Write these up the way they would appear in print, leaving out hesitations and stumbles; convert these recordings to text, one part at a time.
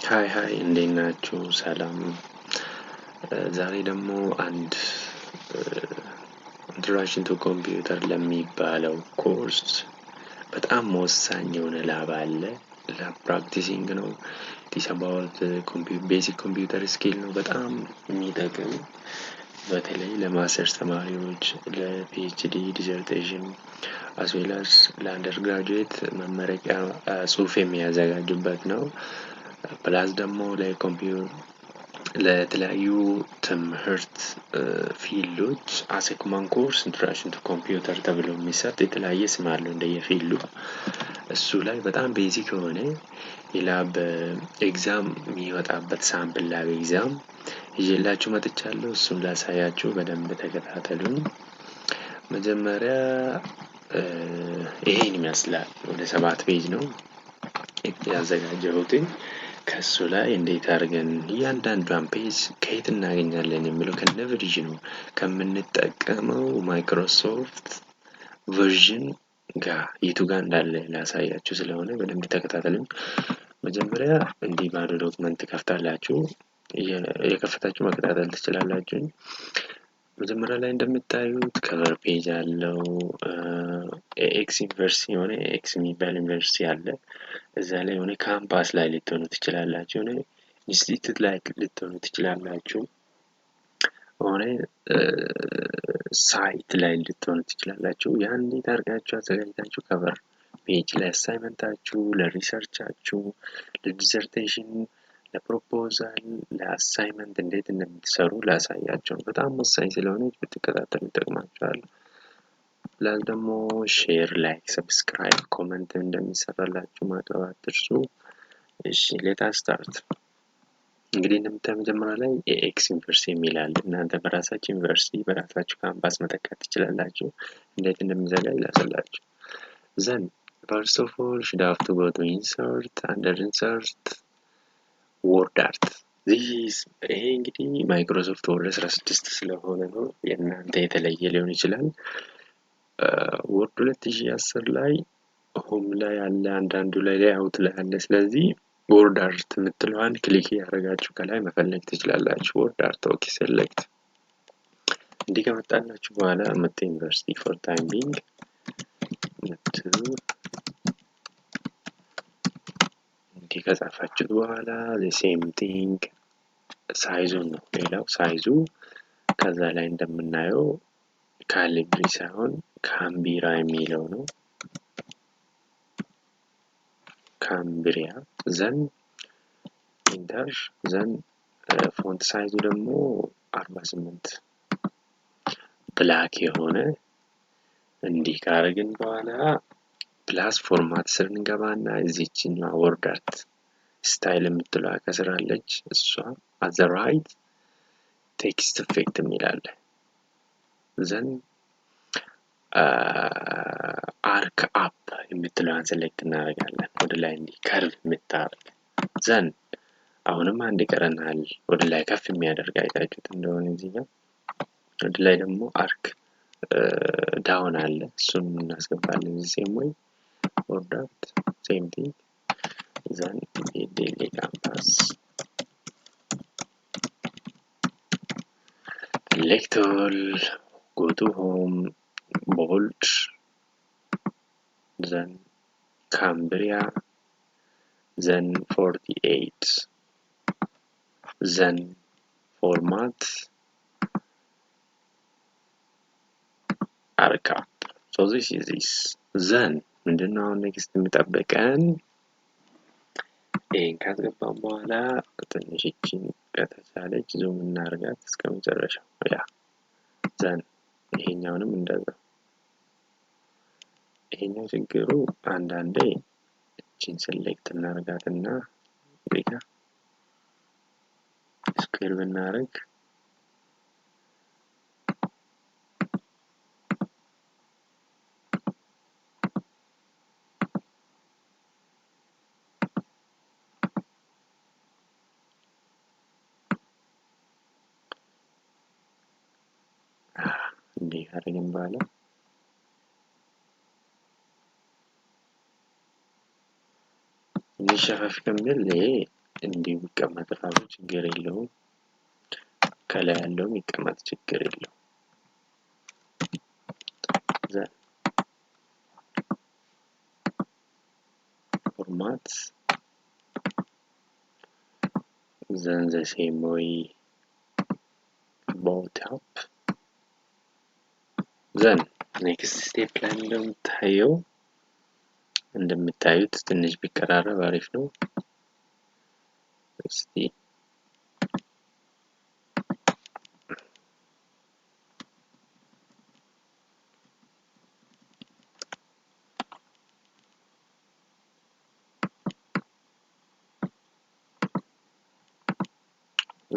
ሃይ እንዴት ናችሁ? ሰላም። ዛሬ ደግሞ አንድ ኢንትሮዳክሽን ቱ ኮምፒውተር ለሚባለው ኮርስ በጣም ወሳኝ የሆነ ላብ አለ። ላብ ፕራክቲሲንግ ነው። ኢትስ አባውት ቤሲክ ኮምፒውተር ስኪል ነው። በጣም የሚጠቅም በተለይ ለማስተርስ ተማሪዎች፣ ለፒኤችዲ ዲሰርቴሽን አስዌላስ ለአንደርግራጁዌት መመረቂያ ጽሑፍ የሚያዘጋጁበት ነው። ፕላስ ደግሞ ለተለያዩ ትምህርት ፊልዶች አስ ኤ ኮመን ኮርስ ኢንትሮዳክሽን ቱ ኮምፒውተር ተብሎ የሚሰጥ የተለያየ ስም አለው እንደየፊልዱ። እሱ ላይ በጣም ቤዚክ የሆነ የላብ ኤግዛም የሚወጣበት ሳምፕል ላብ ኤግዛም ይዤላችሁ መጥቻለሁ። እሱን ላሳያችሁ፣ በደንብ ተከታተሉኝ። መጀመሪያ ይሄን ይመስላል። ወደ 7 ፔጅ ነው ያዘጋጀሁት። ከሱ ላይ እንዴት አድርገን እያንዳንዷን ፔጅ ከየት እናገኛለን የሚለው ከነቨርዥኑ ከምንጠቀመው ማይክሮሶፍት ቨርዥን ጋር የቱ ጋር እንዳለ ላሳያችሁ ስለሆነ በደንብ ተከታተሉኝ። መጀመሪያ እንዲህ ባዶ ዶክመንት ከፍታላችሁ የከፈታችሁ መከታተል ትችላላችሁ። መጀመሪያ ላይ እንደምታዩት ከቨር ፔጅ አለው። ኤክስ ዩኒቨርሲቲ የሆነ ኤክስ የሚባል ዩኒቨርሲቲ አለ። እዛ ላይ የሆነ ካምፓስ ላይ ልትሆኑ ትችላላችሁ፣ የሆነ ኢንስቲትዩት ላይ ልትሆኑ ትችላላችሁ፣ የሆነ ሳይት ላይ ልትሆኑ ትችላላችሁ። ያን እንዴት አድርጋችሁ አዘጋጅታችሁ ከቨር ፔጅ ላይ አሳይመንታችሁ፣ ለሪሰርቻችሁ፣ ለዲሰርቴሽን፣ ለፕሮፖዛል፣ ለአሳይመንት እንዴት እንደምትሰሩ ላሳያችሁ። በጣም ወሳኝ ስለሆነ ብትከታተሉ ይጠቅማችኋል። ፕላስ ደግሞ ሼር፣ ላይክ፣ ሰብስክራይብ፣ ኮሜንት እንደሚሰራላችሁ ማድረግ አትርሱ። እሺ ሌትስ ስታርት። እንግዲህ እንደምታዩት መጀመሪያ ላይ ኤክስ ዩኒቨርሲቲ የሚል አለ። እናንተ በራሳችሁ ዩኒቨርሲቲ በራሳችሁ ካምፓስ መተካት ትችላላችሁ። እንዴት እንደሚዘጋጅ ላሳያችሁ። ዘን first of all should have to go to insert, under insert word art. ይሄ እንግዲህ ማይክሮሶፍት ወርድ 16 ስለሆነ ነው፣ የእናንተ የተለየ ሊሆን ይችላል። ወርድ 2010 ላይ ሆም ላይ አለ፣ አንዳንዱ ላይ አውት ላይ አለ። ስለዚህ ወርድ አርት የምትለዋን ክሊክ ያደርጋችሁ ከላይ መፈለግ ትችላላችሁ። ወርድ አርት ኦኬ ሴሌክት። እንዲህ ከመጣላችሁ በኋላ መጥ ዩኒቨርሲቲ ፎር ታይም ቢንግ እንዲህ ከጻፋችሁት በኋላ the same thing ሳይዙን ነው። ሌላው ሳይዙ ከዛ ላይ እንደምናየው ካሊብሪ ሳይሆን ካምቢራ የሚለው ነው። ካምብሪያ ዘን ኢንተር ዘን ፎንት ሳይዙ ደግሞ 48 ብላክ የሆነ እንዲህ ካረግን በኋላ ፕላስ ፎርማት ስር እንገባና እዚህኛው ወርድ አርት ስታይል የምትለዋ ከስር አለች። እሷ at the right ቴክስት ኢፌክት የሚላለ ዘን አርክ አፕ የምትለዋን ሴሌክት እናደርጋለን። ወደ ላይ እንዲህ ከርቭ የምታደርግ ዘን አሁንም አንድ ይቀረናል ወደ ላይ ከፍ የሚያደርግ አይታችሁት እንደሆነ እዚህ ጋር ወደ ላይ ደግሞ አርክ ዳውን አለ። እሱን እናስገባለን ሴም ወይ ወርድ አርት ሴም ቲንግ ዘን ዴሊ ካምፓስ select all, go to home, bold, then Cambria, then 48, then format, arcup. So this is this. Then ምንድነው next የሚጠብቀን? ይሄን ካስገባን በኋላ ትንሽ እቺን ከተቻለች ዙም እናርጋት እስከ መጨረሻው። ያ ዘን ይሄኛውንም እንደዛ። ይሄኛው ችግሩ አንዳንዴ እቺን ሴሌክት እናርጋትና ቤታ ስኩዌር ብናረግ እንዲህ አደረግን በኋላ እንዲሸፈፍ ከሚል እንዲሁ ይቀመጥ ራሱ ችግር የለውም ከላይ ያለው ይቀመጥ ችግር የለውም format then the same way about up then next step ላይ እንደምታዩት ትንሽ ቢቀራረብ አሪፍ ነው እስቲ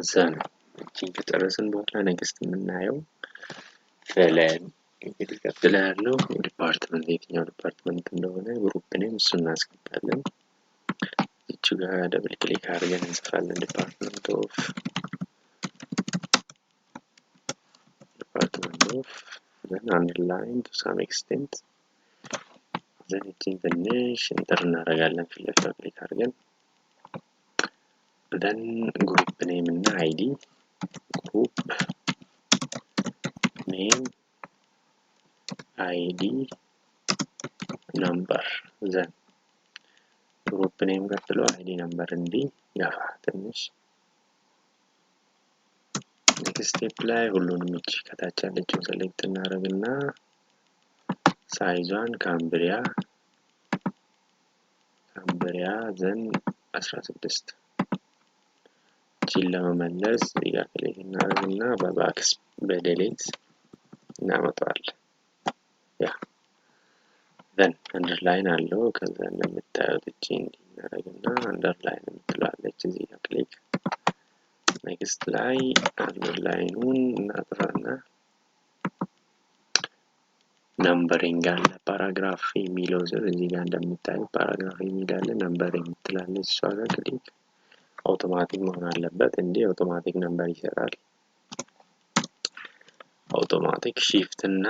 ዘን እቺን ከጨረስን በኋላ next የምናየው ፈለን እንግዲህ ቀጥላ ያለው ዲፓርትመንት የትኛው ዲፓርትመንት እንደሆነ ግሩፕ ኔም እሱን እናስገባለን እቺ ጋር ደብል ክሊክ አድርገን እንጽፋለን ዲፓርትመንት ኦፍ then underline to some extent then እቺን ትንሽ ኢንተር እናደርጋለን ፊት ለፊት ክሊክ አድርገን then group name እና id group name id number then group name ቀጥሎ id number እንዲ ያፋ ትንሽ next step ላይ ሁሉንም እቺ ከታች ያለችውን select እናደርግና ሳይዟን ካምብሪያ then 16 እቺን ለመመለስ ክሊክ እናደርግና በባክስ በዲሊት እናመጣዋለን ያ then underline አለው ከዛ እንደምታዩት እቺን እናደርግና underline እንትላለች እዚህ ጋር ክሊክ next ላይ underline-ውን እናጥፋና numbering አለ paragraph የሚለው ዘር እዚህ ጋር እንደምታዩት paragraph የሚላለ numbering ትላለች እሷ ጋር ክሊክ አውቶማቲክ መሆን አለበት እንዴ አውቶማቲክ ነምበር ይሰራል አውቶማቲክ shift እና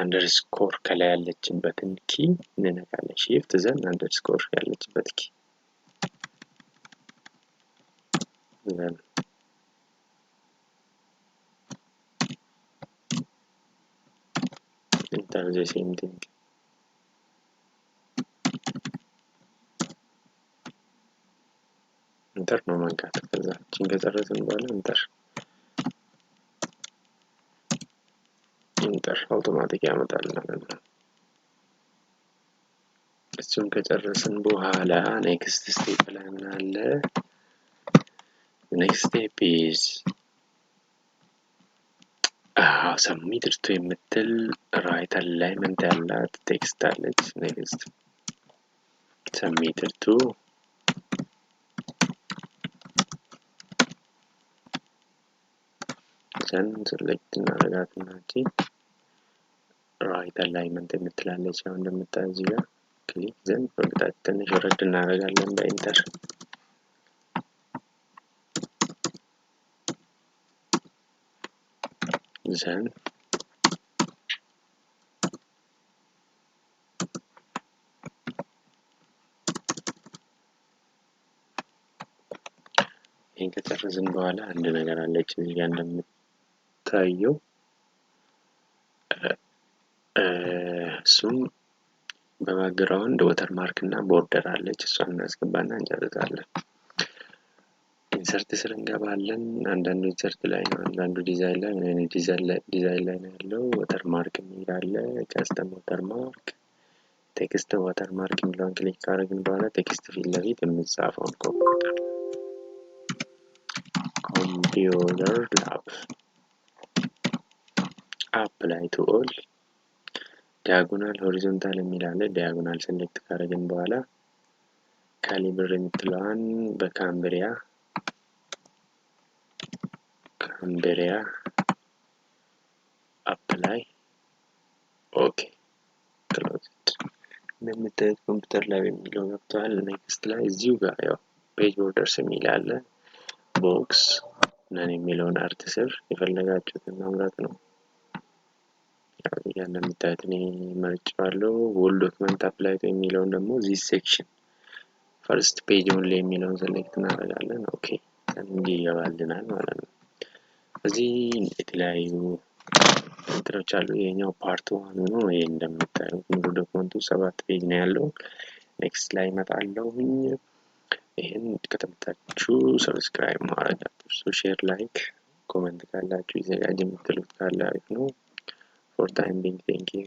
አንደርስኮር ከላይ ያለችበትን ኪ እንነካለን shift ዘን አንደርስኮር ያለችበት ኪ ዘን enter the same thing enter ነው መንካት ከዛ እቺን ከጨረስን በኋላ enter አውቶማቲክ ያመጣል ማለት ነው እሱን ከጨረስን በኋላ next step ላይ ምን አለ next step is submitted to የምትል right alignment ያላት ቴክስት አለች next submitted to then select እናደርጋትና እቺ right alignment የምትላለች አሁን እንደምታዩት እዚህ ጋር ክሊክ then ወደታች ትንሽ ወረድ እናደርጋለን በኢንተር then ይሄን ከጨረስን በኋላ አንድ ነገር አለች እዚህ ጋር እንደምታየው እሱም በባክግራውንድ ወተርማርክ እና ቦርደር አለች እሷን እናስገባና እንጨርሳለን ኢንሰርት ስር እንገባለን አንዳንዱ ኢንሰርት ላይ ነው አንዳንዱ ዲዛይን ላይ ነው ዲዛይን ላይ ነው ያለው ወተርማርክ የሚላለ ካስተም ወተርማርክ ቴክስት ወተርማርክ የሚለውን ክሊክ ካደረግን በኋላ ቴክስት ፊት ለፊት የምንጻፈውን ኮምፒውተር ላብ apply to all diagonal horizontal የሚላለ diagonal select ካደረግን በኋላ ካሊብር የምትለዋን በካምብሪያ apply ኦኬ ክሎዝ እንደምታዩት ኮምፒውተር ላይ የሚለው ገብቷል next ላይ እዚሁ ጋር ያው ፔጅ ቦርደርስ የሚላለ ቦክስ ነን የሚለውን አርት ስር የፈለጋችሁትን መምረጥ ነው ያው እንደምታዩት እኔ መርጫለሁ whole document apply የሚለውን ደግሞ this section ፈርስት ፔጅ ኦንሊ የሚለውን ሰሌክት እናደርጋለን ኦኬ እንዲህ ይገባልናል ማለት ነው እዚህ የተለያዩ እንትኖች አሉ የኛው ፓርት 1 ነው ይሄ እንደምታዩት ሙሉ ዶክመንቱ 7 ፔጅ ነው ያለው ኔክስት ላይ መጣለው ይሄን ከተመቻችሁ ሰብስክራይብ ማድረግ አትርሱ ሼር ላይክ ኮሜንት ካላችሁ ይዘጋጅ የምትሉት ካለ አሪፍ ነው for time being thank you